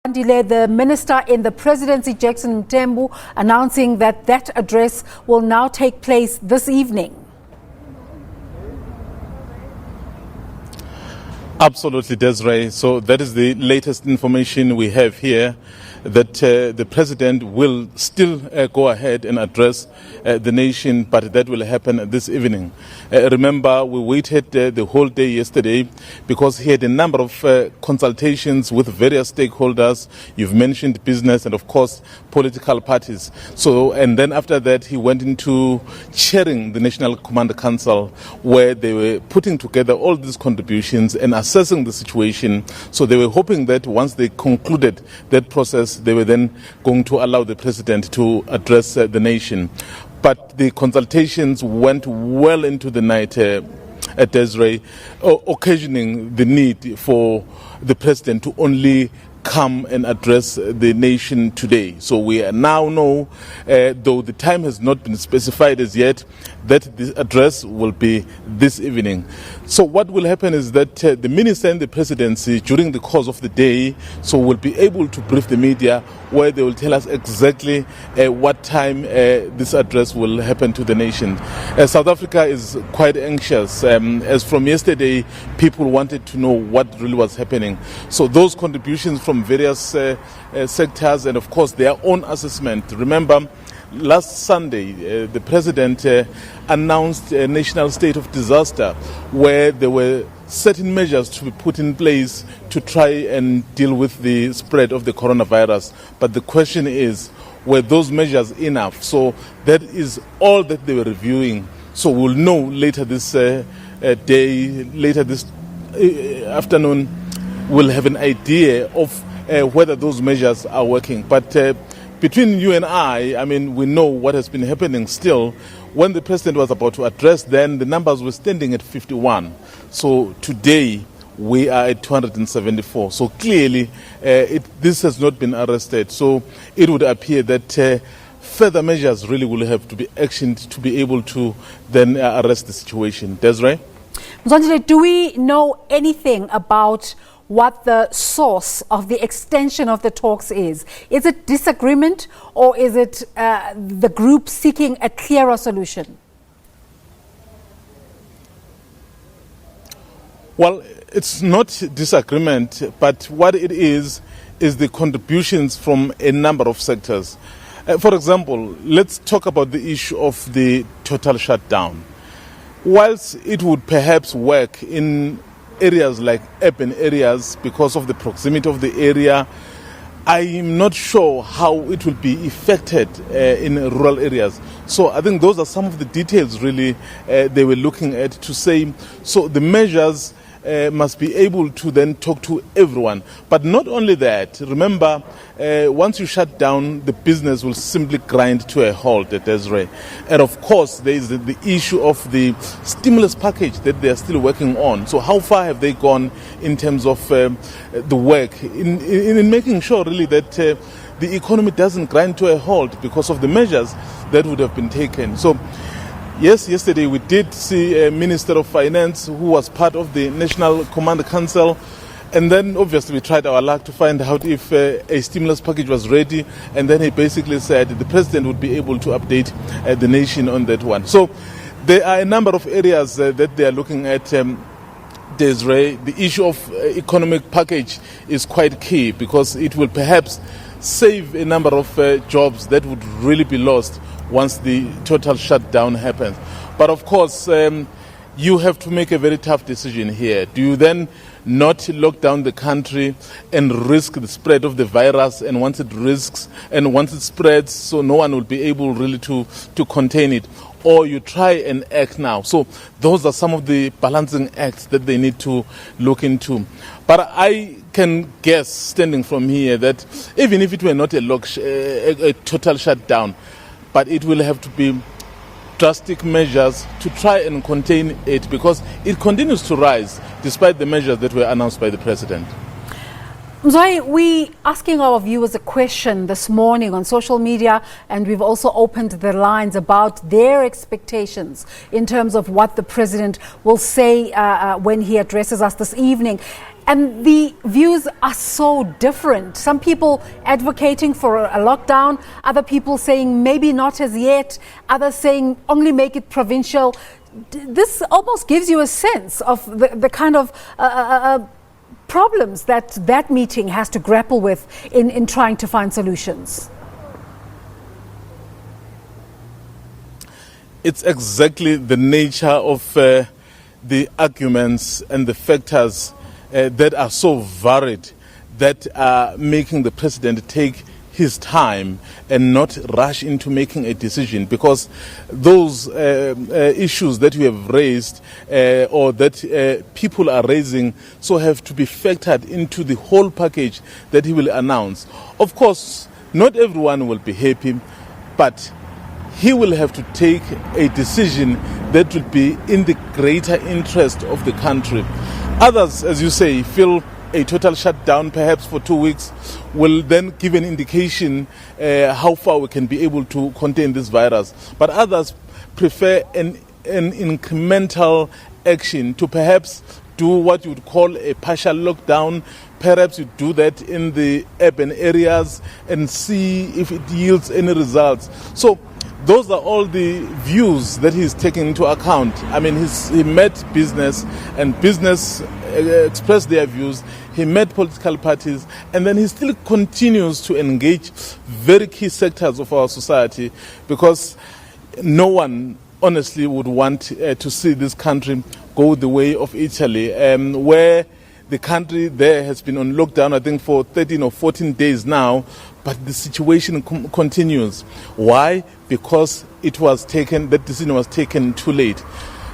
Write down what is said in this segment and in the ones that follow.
The minister in the presidency, Jackson Mthembu, announcing that address will now take place this evening. Absolutely, Desiree. So that is the latest information we have here, that the president will still go ahead and address the nation, but that will happen this evening. Remember, we waited the whole day yesterday because he had a number of consultations with various stakeholders. You've mentioned business and, of course, political parties. So, and then after that, he went into chairing the National Command Council, where they were putting together all these contributions and assessing the situation. So they were hoping that once they concluded that process, they were then going to allow the president to address the nation. But the consultations went well into the night at Desiree, occasioning the need for the president to only come and address the nation today. So we now know, though the time has not been specified as yet, that the address will be this evening. So what will happen is that the minister and the presidency, during the course of the day, so will be able to brief the media, where they will tell us exactly what time this address will happen to the nation. South Africa is quite anxious. As from yesterday, people wanted to know what really was happening. So those contributions from various sectors and, of course, their own assessment. Remember, last Sunday, the president announced a national state of disaster, where there were certain measures to be put in place to try and deal with the spread of the coronavirus. But the question is, were those measures enough? So that is all that they were reviewing. So we'll know later this later this afternoon, we'll have an idea of whether those measures are working. But between you and I mean, we know what has been happening still. When the president was about to address, then the numbers were standing at 51. So today we are at 274. So clearly this has not been arrested. So it would appear that further measures really will have to be actioned to be able to then arrest the situation. Desiree? Mzwandile, do we know anything about what the source of the extension of the talks is? Is it disagreement, or is it the group seeking a clearer solution? Well, it's not disagreement, but what it is the contributions from a number of sectors. For example, let's talk about the issue of the total shutdown. Whilst it would perhaps work in areas like urban areas because of the proximity of the area, I am not sure how it will be affected in rural areas. So I think those are some of the details really they were looking at to say, so the measures must be able to then talk to everyone. But not only that, remember, once you shut down, the business will simply grind to a halt at Desiree. And of course, there is the issue of the stimulus package that they are still working on. So how far have they gone in terms of the work in making sure really that the economy doesn't grind to a halt because of the measures that would have been taken? So yes, yesterday we did see a Minister of Finance who was part of the National Command Council, and then obviously we tried our luck to find out if a stimulus package was ready, and then he basically said the president would be able to update the nation on that one. So there are a number of areas that they are looking at. Desiree, the issue of economic package is quite key because it will perhaps save a number of jobs that would really be lost once the total shutdown happens. But of course, you have to make a very tough decision here. Do you then not lock down the country and risk the spread of the virus, and once it spreads, so no one will be able really to contain it? Or you try and act now. So those are some of the balancing acts that they need to look into. But I can guess, standing from here, that even if it were not a total shutdown, but it will have to be drastic measures to try and contain it, because it continues to rise despite the measures that were announced by the president. Mzwai, we asking our viewers a question this morning on social media, and we've also opened the lines about their expectations in terms of what the president will say when he addresses us this evening. And the views are so different. Some people advocating for a lockdown, other people saying maybe not as yet, others saying only make it provincial. This almost gives you a sense of the kind of problems that meeting has to grapple with in trying to find solutions. It's exactly the nature of the arguments and the factors that are so varied that are making the president take his time and not rush into making a decision, because those issues that you have raised or that people are raising so have to be factored into the whole package that he will announce. Of course, not everyone will be happy, but he will have to take a decision that will be in the greater interest of the country. Others, as you say, feel a total shutdown perhaps for 2 weeks will then give an indication how far we can be able to contain this virus. But others prefer an incremental action to perhaps do what you would call a partial lockdown. Perhaps you do that in the urban areas and see if it yields any results. So those are all the views that he's taking into account. I mean, he met business, and business expressed their views. He met political parties, and then he still continues to engage very key sectors of our society, because no one honestly would want to see this country go the way of Italy, where the country there has been on lockdown, I think, for 13 or 14 days now, but the situation continues. Why? Because that decision was taken too late.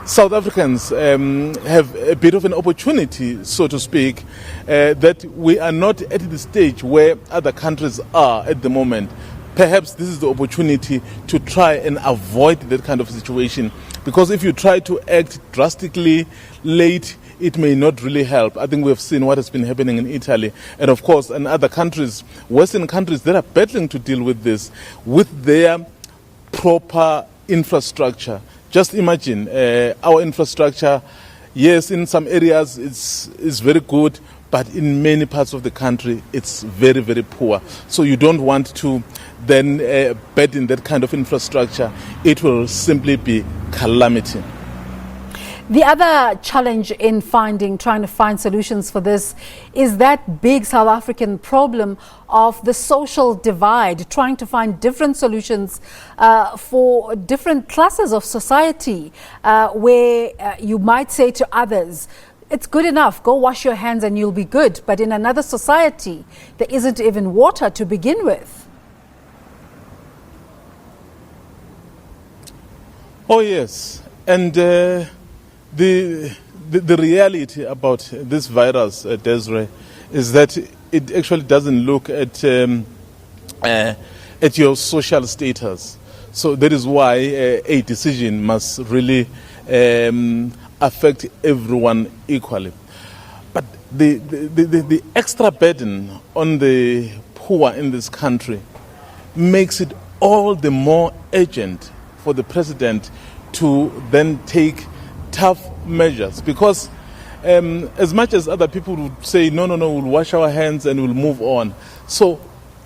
South Africans have a bit of an opportunity, so to speak, that we are not at the stage where other countries are at the moment. Perhaps this is the opportunity to try and avoid that kind of situation, because if you try to act drastically late, it may not really help. I think we have seen what has been happening in Italy, and of course in other countries, Western countries that are battling to deal with this, with their proper infrastructure. Just imagine our infrastructure. Yes, in some areas it's very good, but in many parts of the country it's very, very poor. So you don't want to then bet in that kind of infrastructure. It will simply be calamity. The other challenge in trying to find solutions for this is that big South African problem of the social divide, trying to find different solutions for different classes of society, where you might say to others, it's good enough, go wash your hands and you'll be good. But in another society, there isn't even water to begin with. Oh, yes. And the reality about this virus, Desiree, is that it actually doesn't look at your social status. So that is why a decision must really affect everyone equally. But the extra burden on the poor in this country makes it all the more urgent for the president to then take tough measures, because as much as other people would say, no, we'll wash our hands and we'll move on. So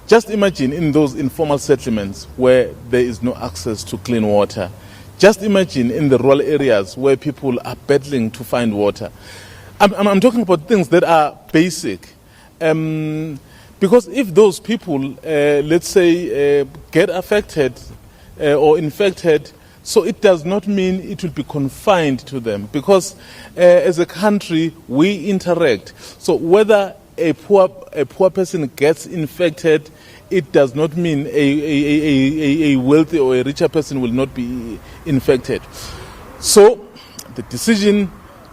just imagine in those informal settlements where there is no access to clean water. Just imagine in the rural areas where people are battling to find water. I'm talking about things that are basic. Because if those people, let's say, get affected or infected, so it does not mean it will be confined to them, because as a country we interact. So whether a poor person gets infected, it does not mean a wealthy or a richer person will not be infected. So the decision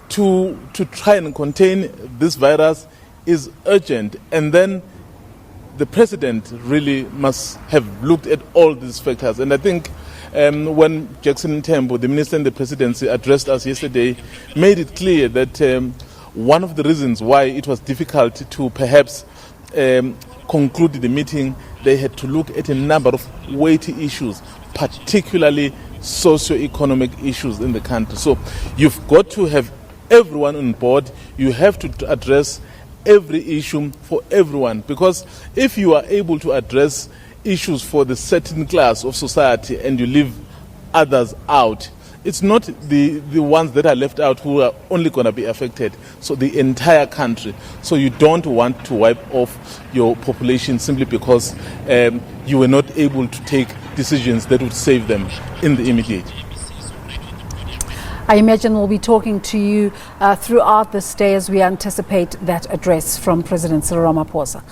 to try and contain this virus is urgent, and then the president really must have looked at all these factors. And I think when Jackson Tembo, the minister in the presidency, addressed us yesterday, made it clear that one of the reasons why it was difficult to perhaps concluded the meeting, they had to look at a number of weighty issues, particularly socio-economic issues in the country. So you've got to have everyone on board. You have to address every issue for everyone, because if you are able to address issues for the certain class of society and you leave others out, it's not the ones that are left out who are only going to be affected, so the entire country. So you don't want to wipe off your population simply because you were not able to take decisions that would save them in the immediate. I imagine we'll be talking to you throughout this day as we anticipate that address from President Cyril Ramaphosa.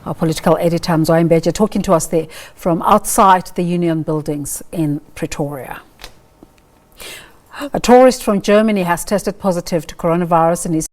Our political editor, Mzwandile Mbeje, talking to us there from outside the Union buildings in Pretoria. A tourist from Germany has tested positive to coronavirus and is